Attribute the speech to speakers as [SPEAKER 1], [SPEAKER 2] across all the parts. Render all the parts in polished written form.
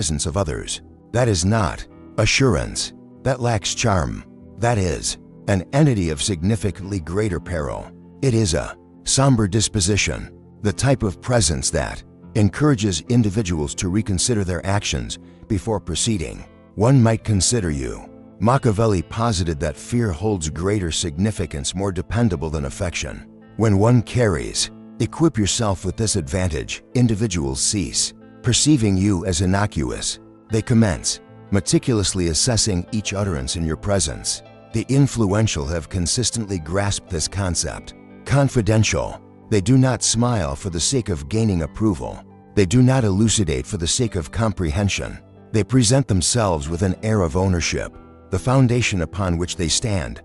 [SPEAKER 1] presence of others. That is not assurance. That lacks charm. That is an entity of significantly greater peril. It is a somber disposition, the type of presence that encourages individuals to reconsider their actions before proceeding. One might consider you. Machiavelli posited that fear holds greater significance, more dependable than affection. When one carries, equip yourself with this advantage, individuals cease perceiving you as innocuous. They commence meticulously assessing each utterance in your presence. The influential have consistently grasped this concept. Confidential. They do not smile for the sake of gaining approval. They do not elucidate for the sake of comprehension. They present themselves with an air of ownership, the foundation upon which they stand,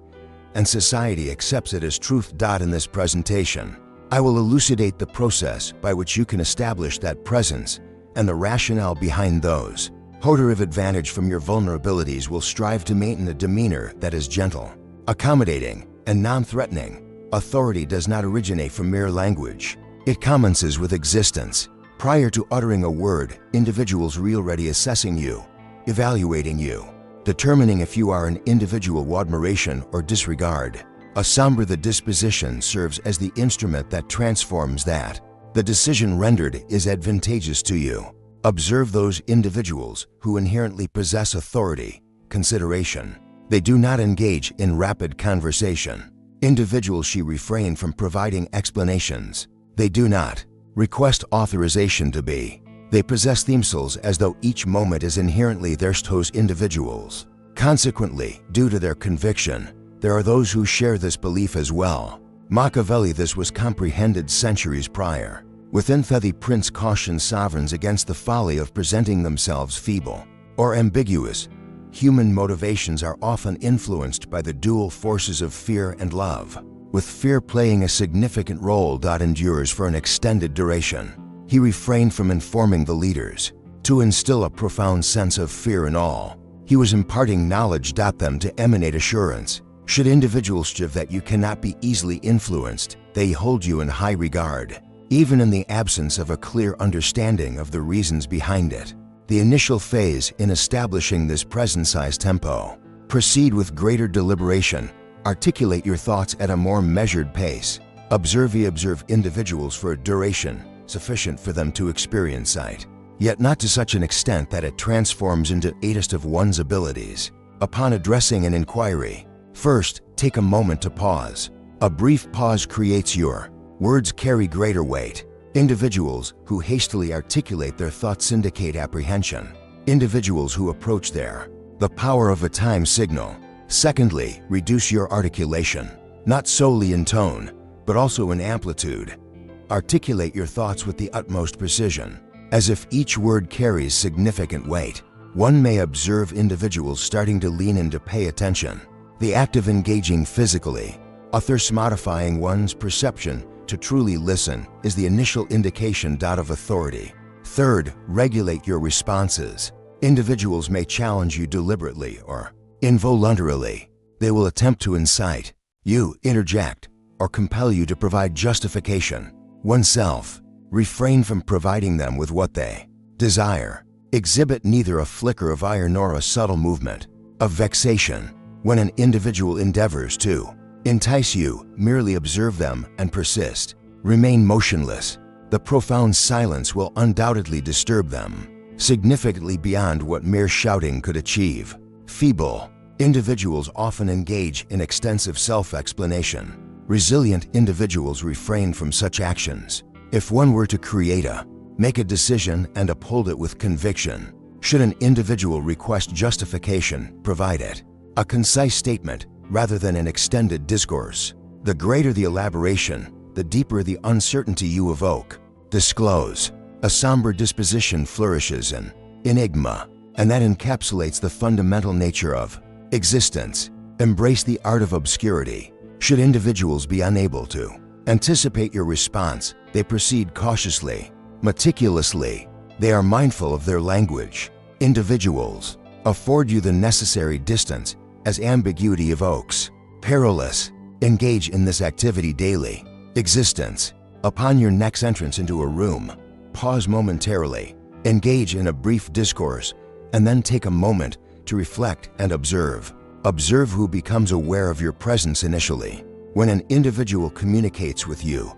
[SPEAKER 1] and society accepts it as truth. In this presentation, I will elucidate the process by which you can establish that presence and the rationale behind those. Holder of advantage from your vulnerabilities will strive to maintain a demeanor that is gentle, accommodating, and non-threatening. Authority does not originate from mere language. It commences with existence. Prior to uttering a word, individuals are already assessing you, evaluating you, determining if you are an individual of admiration or disregard. A somber disposition serves as the instrument that transforms that. The decision rendered is advantageous to you. Observe those individuals who inherently possess authority, consideration. They do not engage in rapid conversation. Individuals she refrain from providing explanations. They do not request authorization to be. They possess themselves as though each moment is inherently theirs. Those individuals. Consequently, due to their conviction, there are those who share this belief as well. Machiavelli this was comprehended centuries prior. Within the prince cautioned sovereigns against the folly of presenting themselves feeble or ambiguous. Human motivations are often influenced by the dual forces of fear and love, with fear playing a significant role. Endures for an extended duration. He refrained from informing the leaders to instill a profound sense of fear in all. He was imparting knowledge. Them to emanate assurance. Should individuals show that you cannot be easily influenced, they hold you in high regard, even in the absence of a clear understanding of the reasons behind it. The initial phase in establishing this present-sized tempo. Proceed with greater deliberation. Articulate your thoughts at a more measured pace. Observe individuals for a duration sufficient for them to experience sight, yet not to such an extent that it transforms into aidist of one's abilities. Upon addressing an inquiry, first, take a moment to pause. A brief pause creates your words carry greater weight. Individuals who hastily articulate their thoughts indicate apprehension. Individuals who approach the power of a time signal. Secondly, reduce your articulation, not solely in tone, but also in amplitude. Articulate your thoughts with the utmost precision, as if each word carries significant weight. One may observe individuals starting to lean in to pay attention. The act of engaging physically, thus modifying one's perception to truly listen, is the initial indication of authority. Third, regulate your responses. Individuals may challenge you deliberately or involuntarily. They will attempt to incite you, interject, or compel you to provide justification. Oneself, refrain from providing them with what they desire. Exhibit neither a flicker of ire nor a subtle movement of vexation. When an individual endeavors to entice you, merely observe them and persist. Remain motionless. The profound silence will undoubtedly disturb them, significantly beyond what mere shouting could achieve. Feeble individuals often engage in extensive self-explanation. Resilient individuals refrain from such actions. If one were to make a decision and uphold it with conviction, should an individual request justification, provide it. A concise statement rather than an extended discourse. The greater the elaboration, the deeper the uncertainty you evoke. Disclose. A somber disposition flourishes in enigma, and that encapsulates the fundamental nature of existence. Embrace the art of obscurity. Should individuals be unable to anticipate your response, they proceed cautiously, meticulously. They are mindful of their language. Individuals afford you the necessary distance as ambiguity evokes. Perilous. Engage in this activity daily. Existence. Upon your next entrance into a room, pause momentarily Engage in a brief discourse and then take a moment to reflect and observe. Observe who becomes aware of your presence initially. When an individual communicates with you,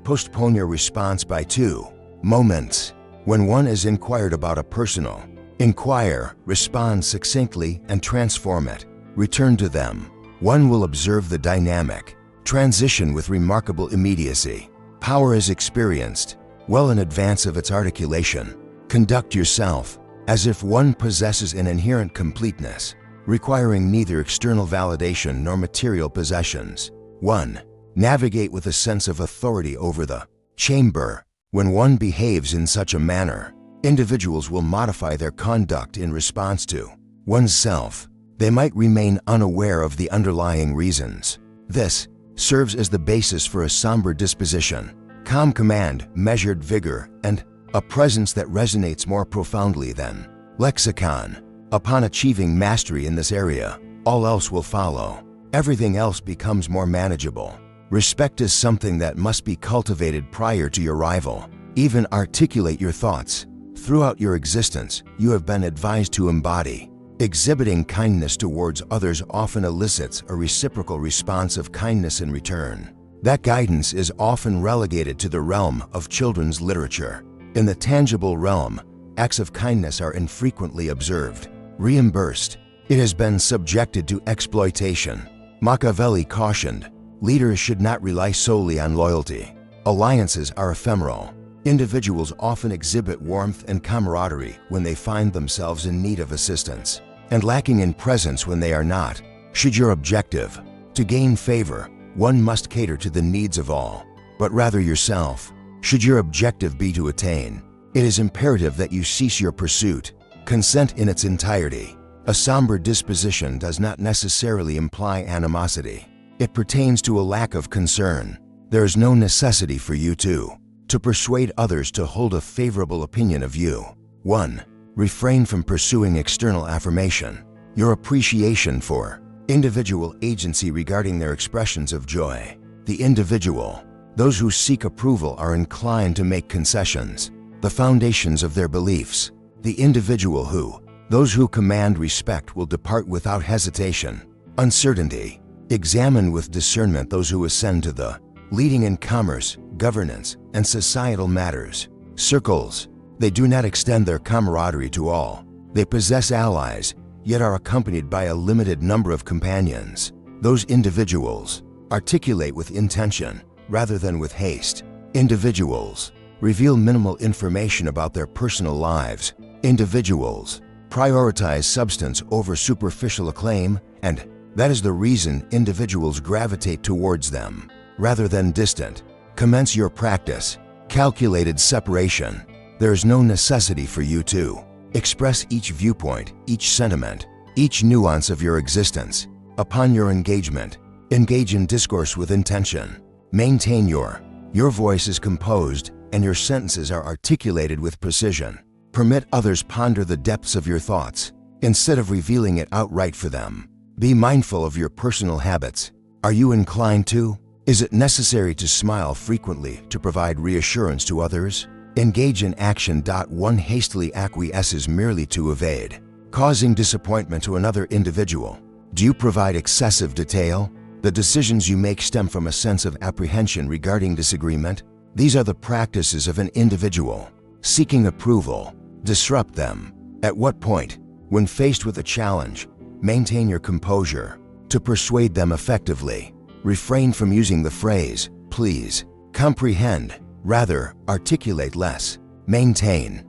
[SPEAKER 1] postpone your response by 2 moments. When one is inquired about a personal, inquire, respond succinctly and transform it. Return to them. One will observe the dynamic transition with remarkable immediacy. Power is experienced well in advance of its articulation. Conduct yourself as if one possesses an inherent completeness, requiring neither external validation nor material possessions. 1. Navigate with a sense of authority over the chamber. When one behaves in such a manner, individuals will modify their conduct in response to oneself. They might remain unaware of the underlying reasons. This serves as the basis for a somber disposition, calm command, measured vigor, and a presence that resonates more profoundly than lexicon. Upon achieving mastery in this area, all else will follow. Everything else becomes more manageable. Respect is something that must be cultivated prior to your arrival. Even articulate your thoughts. Throughout your existence, you have been advised to embody. Exhibiting kindness towards others often elicits a reciprocal response of kindness in return. That guidance is often relegated to the realm of children's literature. In the tangible realm, acts of kindness are infrequently observed, reimbursed. It has been subjected to exploitation. Machiavelli cautioned, leaders should not rely solely on loyalty. Alliances are ephemeral. Individuals often exhibit warmth and camaraderie when they find themselves in need of assistance, and lacking in presence when they are not. Should your objective to gain favor, one must cater to the needs of all, but rather yourself. Should your objective be to attain, it is imperative that you cease your pursuit. Consent in its entirety. A somber disposition does not necessarily imply animosity. It pertains to a lack of concern. There is no necessity for you to persuade others to hold a favorable opinion of you. 1. Refrain from pursuing external affirmation. Your appreciation for individual agency regarding their expressions of joy. The individual, those who seek approval are inclined to make concessions, the foundations of their beliefs. The individual those who command respect will depart without hesitation. Uncertainty. Examine with discernment those who ascend to the leading in commerce, governance, and societal matters. Circles. They do not extend their camaraderie to all. They possess allies, yet are accompanied by a limited number of companions. Those individuals articulate with intention rather than with haste. Individuals reveal minimal information about their personal lives. Individuals prioritize substance over superficial acclaim, and that is the reason individuals gravitate towards them rather than distant. Commence your practice. Calculated separation. There is no necessity for you to express each viewpoint, each sentiment, each nuance of your existence. Upon your engagement, engage in discourse with intention. Maintain your voice is composed and your sentences are articulated with precision. Permit others ponder the depths of your thoughts instead of revealing it outright for them. Be mindful of your personal habits. Are you inclined to? Is it necessary to smile frequently to provide reassurance to others? Engage in action. 1 hastily acquiesces merely to evade, causing disappointment to another individual. Do you provide excessive detail? The decisions you make stem from a sense of apprehension regarding disagreement. These are the practices of an individual seeking approval. Disrupt them. At what point, when faced with a challenge, maintain your composure. To persuade them effectively, refrain from using the phrase, please, comprehend. Rather, articulate less. Maintain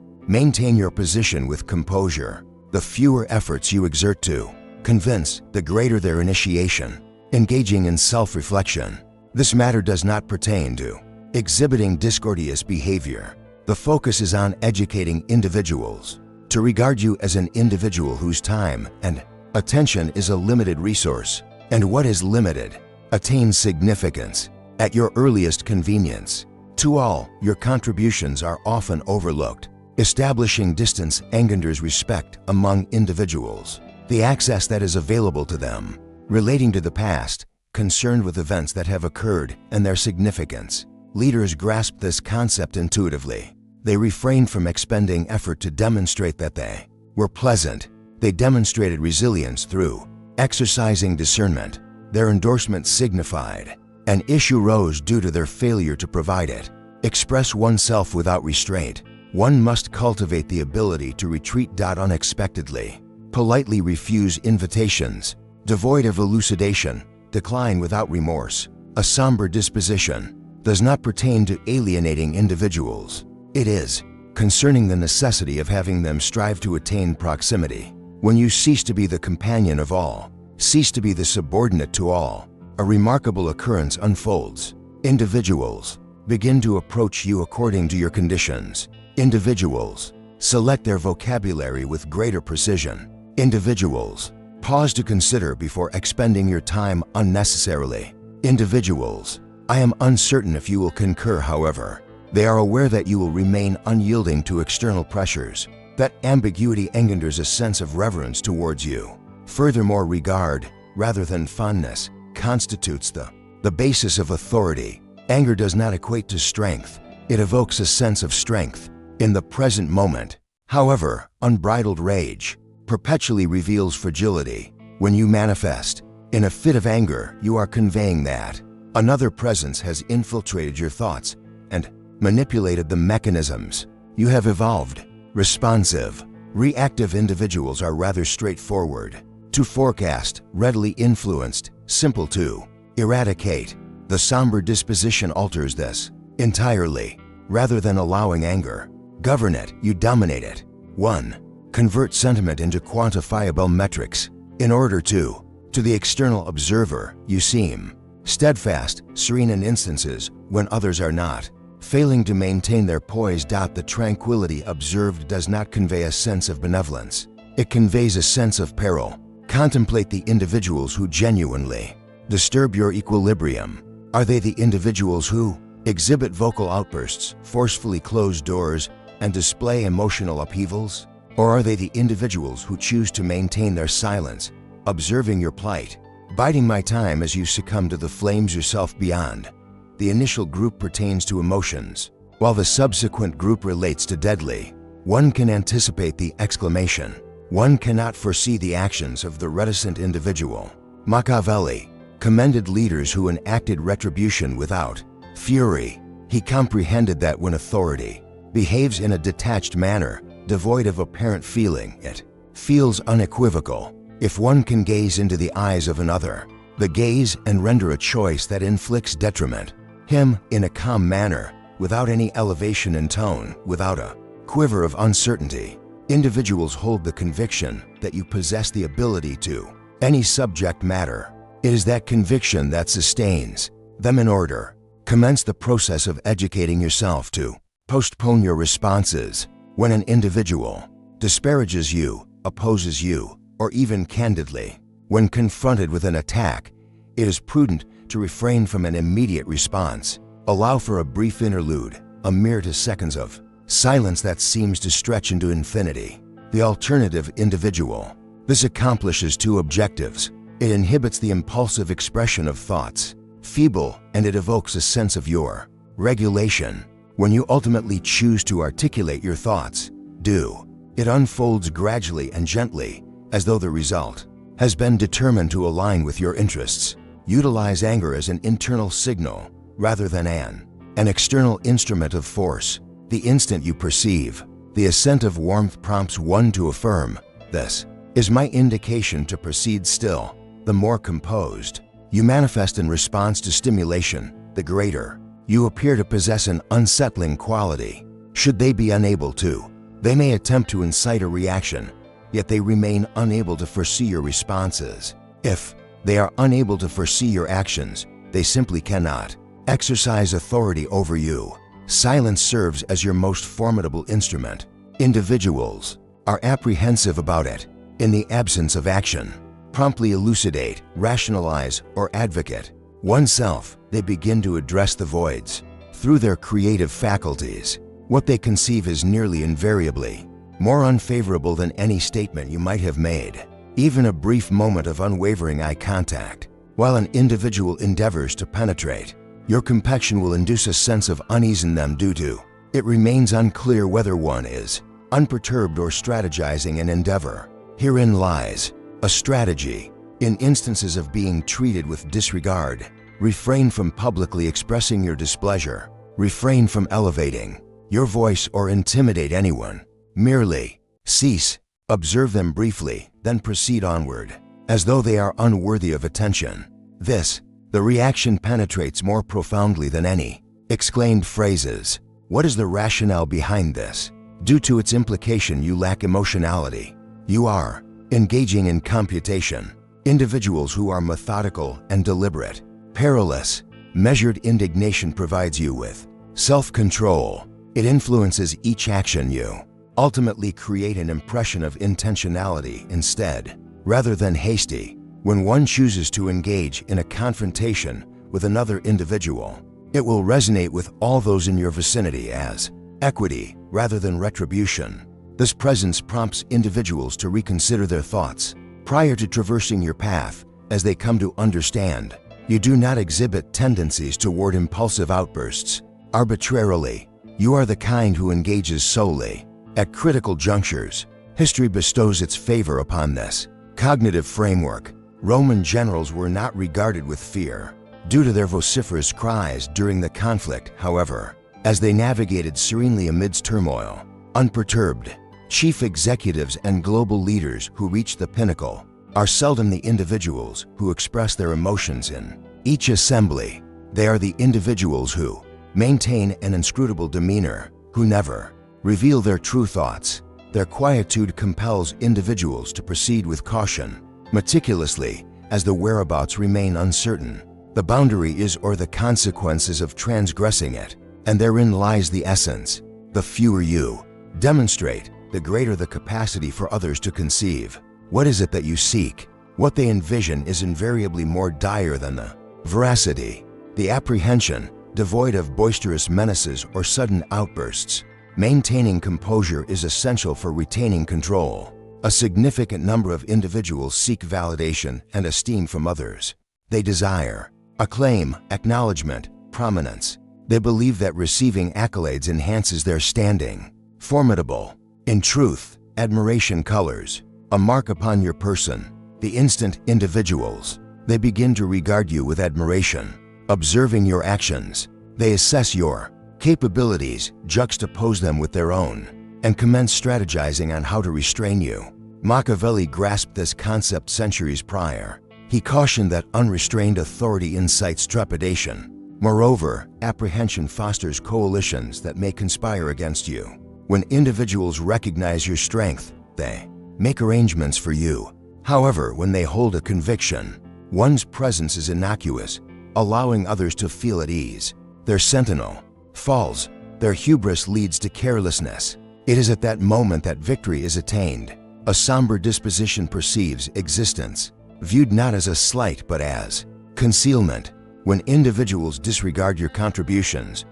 [SPEAKER 1] your position with composure. The fewer efforts you exert to convince, the greater their initiation. Engaging in self-reflection. This matter does not pertain to exhibiting discourteous behavior. The focus is on educating individuals to regard you as an individual whose time and attention is a limited resource, and what is limited attains significance at your earliest convenience. To all, your contributions are often overlooked. Establishing distance engenders respect among individuals. The access that is available to them, relating to the past, concerned with events that have occurred and their significance. Leaders grasp this concept intuitively. They refrained from expending effort to demonstrate that they were pleasant. They demonstrated resilience through exercising discernment. Their endorsement signified an issue rose due to their failure to provide it. Express oneself without restraint. One must cultivate the ability to retreat unexpectedly, politely refuse invitations, devoid of elucidation, decline without remorse. A somber disposition does not pertain to alienating individuals. It is concerning the necessity of having them strive to attain proximity. When you cease to be the companion of all, cease to be the subordinate to all, a remarkable occurrence unfolds. Individuals begin to approach you according to your conditions. Individuals select their vocabulary with greater precision. Individuals pause to consider before expending your time unnecessarily. Individuals, I am uncertain if you will concur, however, they are aware that you will remain unyielding to external pressures. That ambiguity engenders a sense of reverence towards you. Furthermore, regard, rather than fondness, constitutes the basis of authority. Anger does not equate to strength. It evokes a sense of strength in the present moment. However, unbridled rage perpetually reveals fragility. When you manifest in a fit of anger, you are conveying that another presence has infiltrated your thoughts and manipulated the mechanisms you have evolved. Responsive, reactive individuals are rather straightforward to forecast, readily influenced, simple to eradicate. The somber disposition alters this entirely. Rather than allowing anger govern it, you dominate it. 1. Convert sentiment into quantifiable metrics. In order to the external observer, you seem steadfast, serene in instances when others are not. Failing to maintain their poise. The tranquility observed does not convey a sense of benevolence. It conveys a sense of peril. Contemplate the individuals who genuinely disturb your equilibrium. Are they the individuals who exhibit vocal outbursts, forcefully close doors, and display emotional upheavals? Or are they the individuals who choose to maintain their silence, observing your plight? Biding my time as you succumb to the flames yourself beyond. The initial group pertains to emotions, while the subsequent group relates to deadly. One can anticipate the exclamation. One cannot foresee the actions of the reticent individual. Machiavelli commended leaders who enacted retribution without fury. He comprehended that when authority behaves in a detached manner, devoid of apparent feeling, it feels unequivocal. If one can gaze into the eyes of another, the gaze, and render a choice that inflicts detriment, him in a calm manner, without any elevation in tone, without a quiver of uncertainty, individuals hold the conviction that you possess the ability to any subject matter. It is that conviction that sustains them. In order, commence the process of educating yourself to postpone your responses. When an individual disparages you, opposes you, or even candidly, when confronted with an attack, it is prudent to refrain from an immediate response. Allow for a brief interlude, a mere 2 seconds of silence that seems to stretch into infinity. The alternative individual. This accomplishes 2 objectives. It inhibits the impulsive expression of thoughts, feeble, and it evokes a sense of your regulation. When you ultimately choose to articulate your thoughts, it unfolds gradually and gently, as though the result has been determined to align with your interests. Utilize anger as an internal signal rather than an external instrument of force. The instant you perceive the ascent of warmth prompts one to affirm, "This is my indication to proceed still." The more composed you manifest in response to stimulation, the greater you appear to possess an unsettling quality. Should they be unable to, they may attempt to incite a reaction, yet they remain unable to foresee your responses. If they are unable to foresee your actions, they simply cannot exercise authority over you. Silence serves as your most formidable instrument. Individuals are apprehensive about it. In the absence of action, promptly elucidate, rationalize, or advocate oneself, they begin to address the voids. Through their creative faculties, what they conceive is nearly invariably more unfavorable than any statement you might have made. Even a brief moment of unwavering eye contact, while an individual endeavors to penetrate your complexion, will induce a sense of unease in them due to It remains unclear whether one is unperturbed or strategizing an endeavor. Herein lies a strategy. In instances of being treated with disregard, refrain from publicly expressing your displeasure. Refrain from elevating your voice or intimidate anyone. Merely cease, observe them briefly, then proceed onward, as though they are unworthy of attention. The reaction penetrates more profoundly than any exclaimed phrases. What is the rationale behind this? Due to its implication, you lack emotionality. You are engaging in computation. Individuals who are methodical and deliberate, perilous, measured indignation provides you with self-control. It influences each action you ultimately create an impression of intentionality instead, rather than hasty. When one chooses to engage in a confrontation with another individual, it will resonate with all those in your vicinity as equity rather than retribution. This presence prompts individuals to reconsider their thoughts prior to traversing your path, as they come to understand you do not exhibit tendencies toward impulsive outbursts arbitrarily. You are the kind who engages solely at critical junctures. History bestows its favor upon this cognitive framework. Roman generals were not regarded with fear due to their vociferous cries during the conflict. However, as they navigated serenely amidst turmoil, unperturbed, chief executives and global leaders who reach the pinnacle are seldom the individuals who express their emotions in each assembly. They are the individuals who maintain an inscrutable demeanor, who never reveal their true thoughts. Their quietude compels individuals to proceed with caution, meticulously, as the whereabouts remain uncertain. The boundary is or the consequences of transgressing it, and therein lies the essence. The fewer you demonstrate, the greater the capacity for others to conceive. What is it that you seek? What they envision is invariably more dire than the veracity, the apprehension, devoid of boisterous menaces or sudden outbursts. Maintaining composure is essential for retaining control. A significant number of individuals seek validation and esteem from others. They desire acclaim, acknowledgement, prominence. They believe that receiving accolades enhances their standing. Formidable. In truth, admiration colors a mark upon your person. The instant individuals, they begin to regard you with admiration. Observing your actions, they assess your capabilities, juxtapose them with their own, and commence strategizing on how to restrain you. Machiavelli grasped this concept centuries prior. He cautioned that unrestrained authority incites trepidation. Moreover, apprehension fosters coalitions that may conspire against you. When individuals recognize your strength, they make arrangements for you. However, when they hold a conviction, one's presence is innocuous, allowing others to feel at ease. Their sentinel falls. Their hubris leads to carelessness. It is at that moment that victory is attained. A somber disposition perceives existence, viewed not as a slight but as concealment. When individuals disregard your contributions,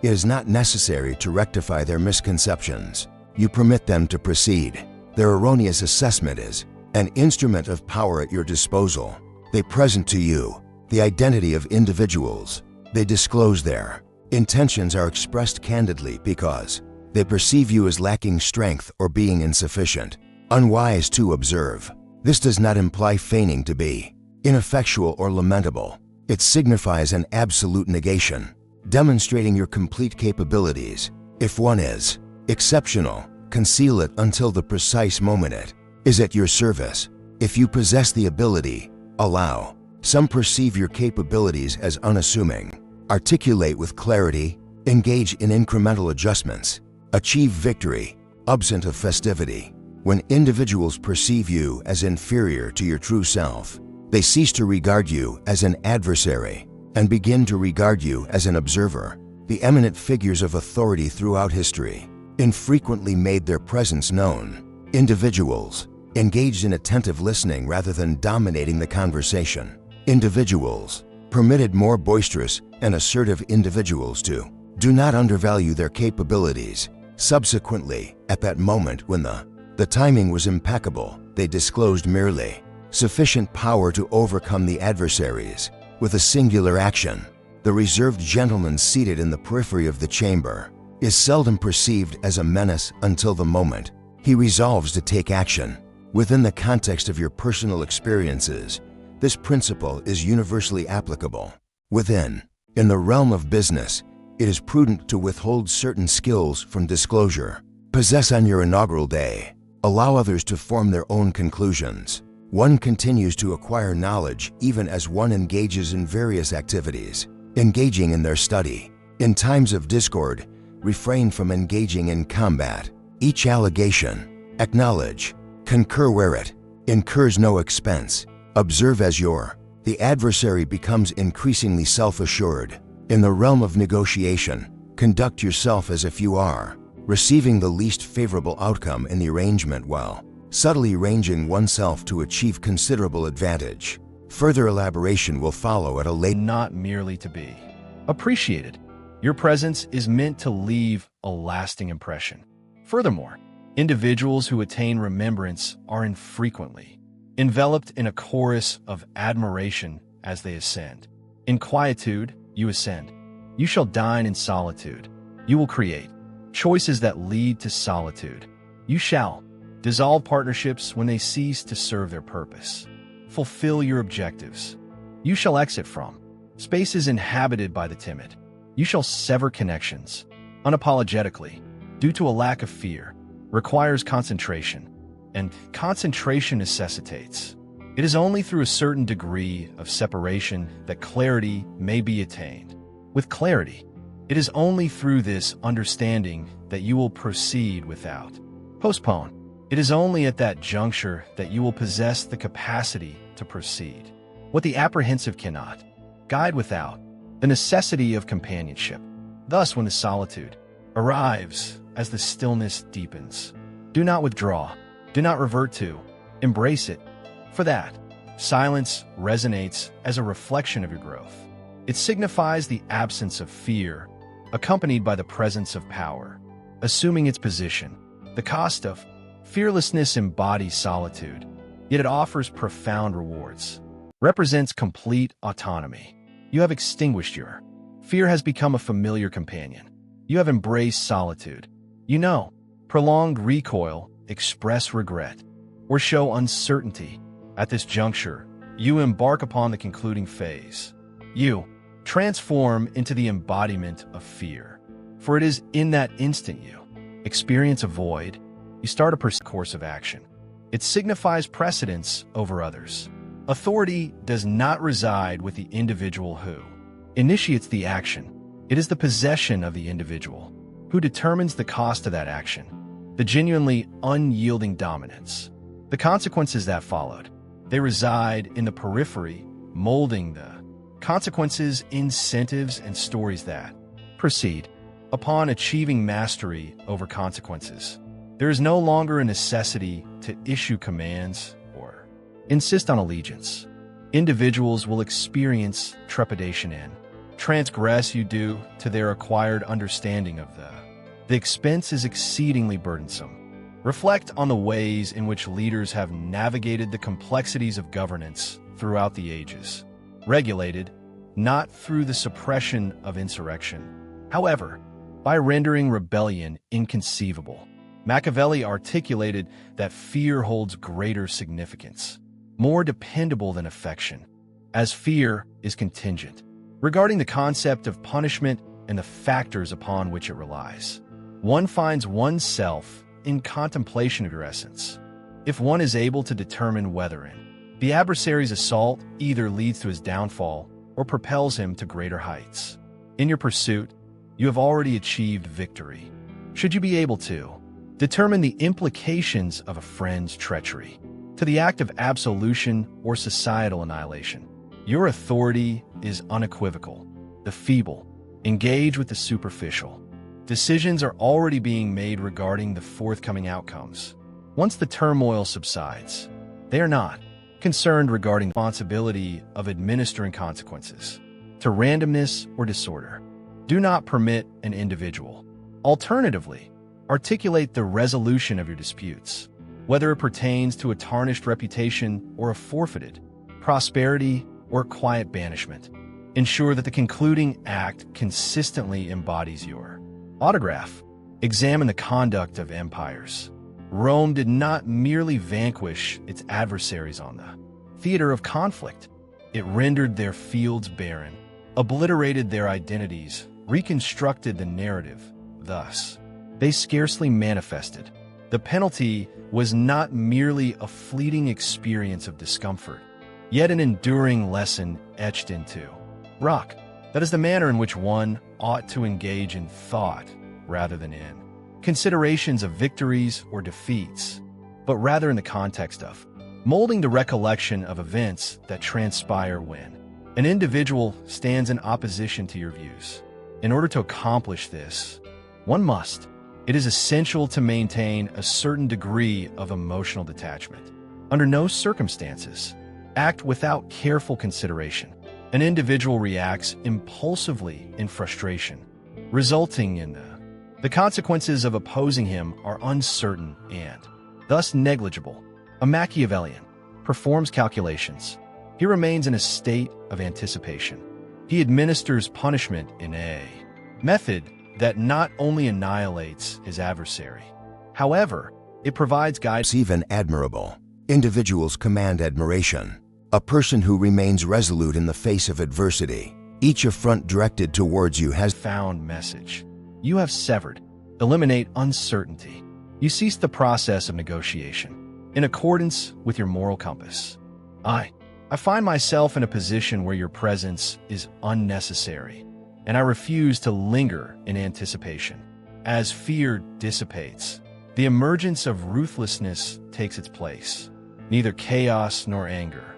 [SPEAKER 1] it is not necessary to rectify their misconceptions. You permit them to proceed. Their erroneous assessment is an instrument of power at your disposal. They present to you the identity of individuals. They disclose their intentions, are expressed candidly because they perceive you as lacking strength or being insufficient. Unwise to observe. This does not imply feigning to be ineffectual or lamentable. It signifies an absolute negation, demonstrating your complete capabilities. If one is exceptional, conceal it until the precise moment it is at your service. If you possess the ability, allow some perceive your capabilities as unassuming. Articulate with clarity, engage in incremental adjustments, achieve victory, absent of festivity. When individuals perceive you as inferior to your true self, they cease to regard you as an adversary and begin to regard you as an observer. The eminent figures of authority throughout history infrequently made their presence known. Individuals engaged in attentive listening rather than dominating the conversation. Individuals permitted more boisterous and assertive individuals to do not undervalue their capabilities. Subsequently, at that moment when the timing was impeccable, they disclosed merely sufficient power to overcome the adversaries. With a singular action, the reserved gentleman seated in the periphery of the chamber is seldom perceived as a menace until the moment he resolves to take action. Within the context of your personal experiences, this principle is universally applicable. In the realm of business, it is prudent to withhold certain skills from disclosure. Possess on your inaugural day. Allow others to form their own conclusions. One continues to acquire knowledge even as one engages in various activities, engaging in their study. In times of discord, refrain from engaging in combat. Each allegation, acknowledge, concur where it incurs no expense. Observe as the adversary becomes increasingly self-assured. In the realm of negotiation, conduct yourself as if you are receiving the least favorable outcome in the arrangement while subtly arranging oneself to achieve considerable advantage. Further elaboration will follow at a later.
[SPEAKER 2] Not merely to be appreciated. Your presence is meant to leave a lasting impression. Furthermore, individuals who attain remembrance are infrequently enveloped in a chorus of admiration as they ascend. In quietude, you ascend. You shall dine in solitude. You will create choices that lead to solitude. You shall dissolve partnerships when they cease to serve their purpose. Fulfill your objectives. You shall exit from spaces inhabited by the timid. You shall sever connections unapologetically due to a lack of fear. Requires concentration, and concentration necessitates. It is only through a certain degree of separation that clarity may be attained. With clarity, it is only through this understanding that you will proceed without postpone. It is only at that juncture that you will possess the capacity to proceed. What the apprehensive cannot guide without the necessity of companionship. Thus, when the solitude arrives as the stillness deepens, do not withdraw, do not revert to, embrace it. For that, silence resonates as a reflection of your growth. It signifies the absence of fear, accompanied by the presence of power, assuming its position. The cost of fearlessness embodies solitude, yet it offers profound rewards. Represents complete autonomy. You have extinguished your fear, has become a familiar companion. You have embraced solitude. You know, prolonged recoil, express regret, or show uncertainty. At this juncture, you embark upon the concluding phase. You transform into the embodiment of fear. For it is in that instant you experience a void, you start a course of action. It signifies precedence over others. Authority does not reside with the individual who initiates the action. It is the possession of the individual who determines the cost of that action, the genuinely unyielding dominance. The consequences that followed, they reside in the periphery, molding the consequences, incentives, and stories that proceed. Upon achieving mastery over consequences, there is no longer a necessity to issue commands or insist on allegiance. Individuals will experience trepidation and transgress you due to their acquired understanding of the expense is exceedingly burdensome. Reflect on the ways in which leaders have navigated the complexities of governance throughout the ages, regulated not through the suppression of insurrection, however, by rendering rebellion inconceivable. Machiavelli articulated that fear holds greater significance, more dependable than affection, as fear is contingent regarding the concept of punishment and the factors upon which it relies. One finds oneself in contemplation of your essence. If one is able to determine whether the adversary's assault either leads to his downfall or propels him to greater heights. In your pursuit, you have already achieved victory. Should you be able to determine the implications of a friend's treachery to the act of absolution or societal annihilation, your authority is unequivocal. The feeble engage with the superficial. Decisions are already being made regarding the forthcoming outcomes. Once the turmoil subsides, they are not concerned regarding the responsibility of administering consequences to randomness or disorder. Do not permit an individual. Alternatively, articulate the resolution of your disputes, whether it pertains to a tarnished reputation or a forfeited prosperity or quiet banishment. Ensure that the concluding act consistently embodies your Autograph. Examine the conduct of empires. Rome did not merely vanquish its adversaries on the theater of conflict. It rendered their fields barren, obliterated their identities, reconstructed the narrative. Thus, they scarcely manifested. The penalty was not merely a fleeting experience of discomfort, yet an enduring lesson etched into rock. That is the manner in which one ought to engage in thought rather than in considerations of victories or defeats, but rather in the context of molding the recollection of events that transpire when an individual stands in opposition to your views. In order to accomplish this, it is essential to maintain a certain degree of emotional detachment. Under no circumstances, act without careful consideration. An individual reacts impulsively in frustration, resulting in the consequences of opposing him are uncertain and thus negligible. A Machiavellian performs calculations. He remains in a state of anticipation. He administers punishment in a method that not only annihilates his adversary, however, it provides guidance.
[SPEAKER 1] Even admirable. Individuals command admiration. A person who remains resolute in the face of adversity. Each affront directed towards you has
[SPEAKER 2] found message. You have severed. Eliminate uncertainty. You cease the process of negotiation in accordance with your moral compass. I find myself in a position where your presence is unnecessary, and I refuse to linger in anticipation. As fear dissipates, the emergence of ruthlessness takes its place. Neither chaos nor anger,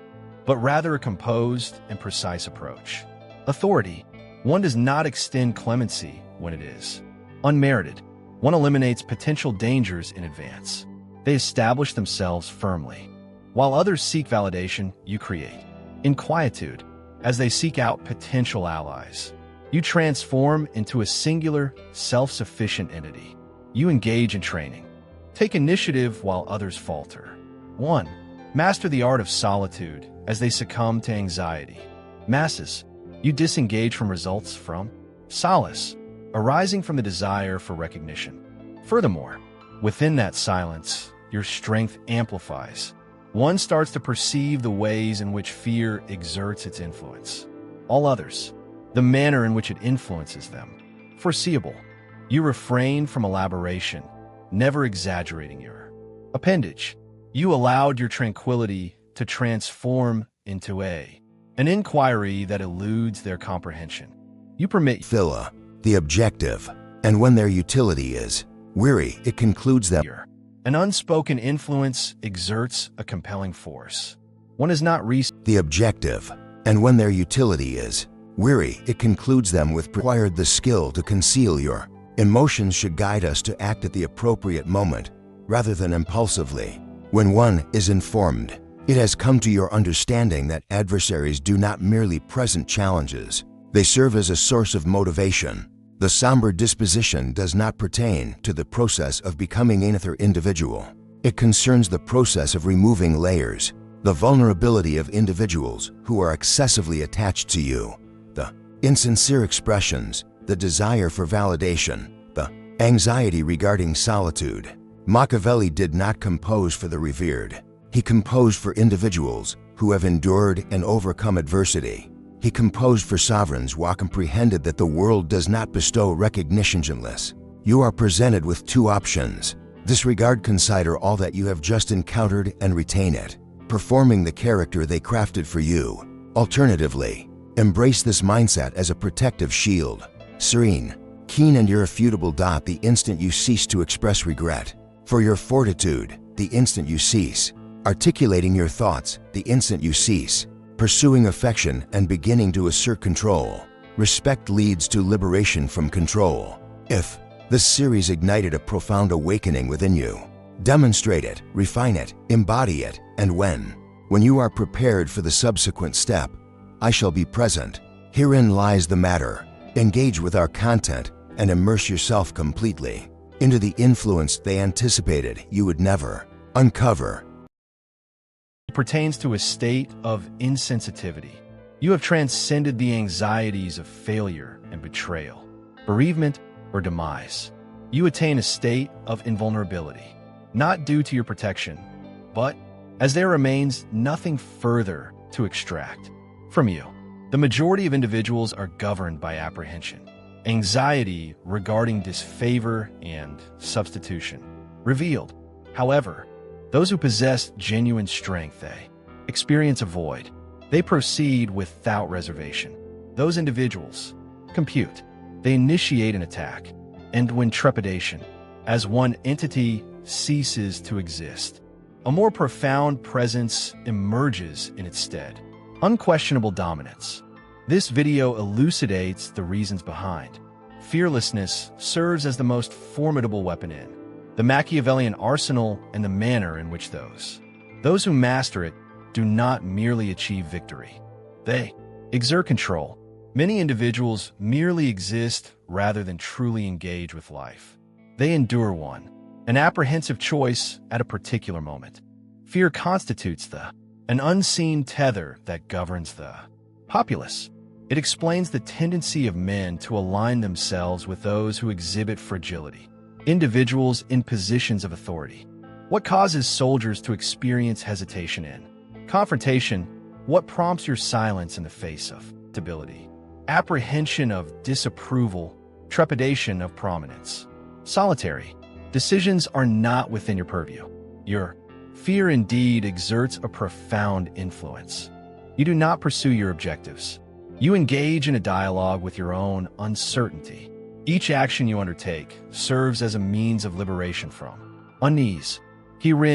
[SPEAKER 2] but rather a composed and precise approach. Authority. One does not extend clemency when it is unmerited. One eliminates potential dangers in advance. They establish themselves firmly. While others seek validation, you create inquietude. As they seek out potential allies, you transform into a singular, self-sufficient entity. You engage in training. Take initiative while others falter. 1. Master the art of solitude as they succumb to anxiety. Masses. You disengage from results from solace, arising from the desire for recognition. Furthermore, within that silence, your strength amplifies. One starts to perceive the ways in which fear exerts its influence. All others, the manner in which it influences them, foreseeable. You refrain from elaboration, never exaggerating your appendage. You allowed your tranquility to transform into an inquiry that eludes their comprehension. You permit
[SPEAKER 1] Phila, the objective, and when their utility is weary, it concludes them.
[SPEAKER 2] An unspoken influence exerts a compelling force. One is not
[SPEAKER 1] the objective, and when their utility is weary, it concludes them with required the skill to conceal your emotions should guide us to act at the appropriate moment, rather than impulsively. When one is informed, it has come to your understanding that adversaries do not merely present challenges. They serve as a source of motivation. The somber disposition does not pertain to the process of becoming another individual. It concerns the process of removing layers, the vulnerability of individuals who are excessively attached to you, the insincere expressions, the desire for validation, the anxiety regarding solitude. Machiavelli did not compose for the revered. He composed for individuals who have endured and overcome adversity. He composed for sovereigns who comprehended that the world does not bestow recognition unless you are presented with two options. Disregard, consider all that you have just encountered and retain it, performing the character they crafted for you. Alternatively, embrace this mindset as a protective shield, serene, keen and irrefutable. The instant you cease to express regret for your fortitude, the instant you cease articulating your thoughts, the instant you cease pursuing affection and beginning to assert control. Respect leads to liberation from control. If this series ignited a profound awakening within you, demonstrate it, refine it, embody it, and when you are prepared for the subsequent step, I shall be present. Herein lies the matter. Engage with our content and immerse yourself completely into the influence they anticipated you would never uncover.
[SPEAKER 2] Pertains to a state of insensitivity. You have transcended the anxieties of failure and betrayal. Bereavement or demise. You attain a state of invulnerability, not due to your protection, but as there remains nothing further to extract from you. The majority of individuals are governed by apprehension, anxiety regarding disfavor and substitution. Revealed, however, those who possess genuine strength, they experience a void. They proceed without reservation. Those individuals compute. They initiate an attack. And when trepidation, as one entity, ceases to exist, a more profound presence emerges in its stead. Unquestionable dominance. This video elucidates the reasons behind. Fearlessness serves as the most formidable weapon in the Machiavellian arsenal, and the manner in which those who master it do not merely achieve victory. They exert control. Many individuals merely exist rather than truly engage with life. They endure an apprehensive choice at a particular moment. Fear constitutes an unseen tether that governs the populace. It explains the tendency of men to align themselves with those who exhibit fragility, individuals in positions of authority. What causes soldiers to experience hesitation in confrontation? What prompts your silence in the face of stability? Apprehension of disapproval, trepidation of prominence. Solitary. Decisions are not within your purview. Your fear indeed exerts a profound influence. You do not pursue your objectives. You engage in a dialogue with your own uncertainty. Each action you undertake serves as a means of liberation from unease. Herein